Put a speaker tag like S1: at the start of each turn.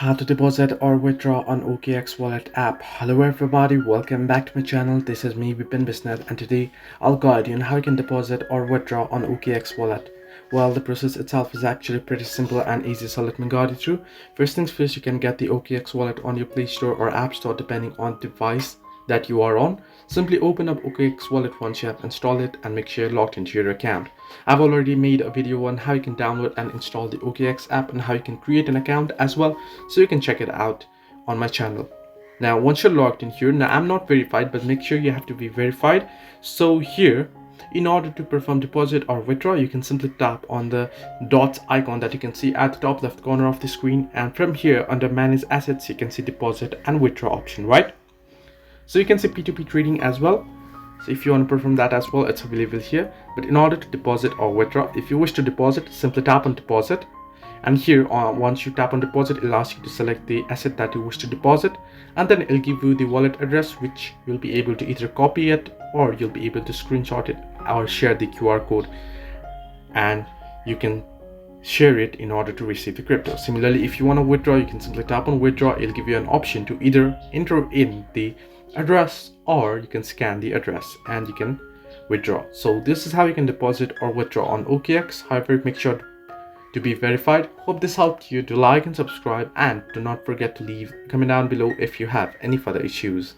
S1: How to deposit or withdraw on OKX Wallet app. Hello everybody, welcome back to my channel. This is me Vipin Bisnath, and today I'll guide you on how you can deposit or withdraw on OKX Wallet. Well, the process itself is actually pretty simple and easy, so let me guide you through. First things first, you can get the OKX Wallet on your Play Store or App Store depending on the device that you are on. Simply open up OKX Wallet once you have installed it and make sure you're logged into your account. I've already made a video on how you can download and install the OKX app and how you can create an account as well, so you can check it out on my channel. Now once you're logged in here, now I'm not verified, but make sure you have to be verified. So here, in order to perform deposit or withdraw, you can simply tap on the dots icon that you can see at the top left corner of the screen, and from here under manage assets you can see deposit and withdraw option, right? So you can see P2P trading as well. So if you want to perform that as well, it's available here. But in order to deposit or withdraw, if you wish to deposit, simply tap on deposit. And here, once you tap on deposit, it'll ask you to select the asset that you wish to deposit. And then it'll give you the wallet address, which you'll be able to either copy it or you'll be able to screenshot it or share the QR code. And you can share it in order to receive the crypto. Similarly, if you want to withdraw, you can simply tap on withdraw. It'll give you an option to either enter in the address or you can scan the address and you can withdraw. So this is how you can deposit or withdraw on OKX. However, make sure to be verified. Hope this helped you. Do like and subscribe, and do not forget to leave a comment down below if you have any further issues.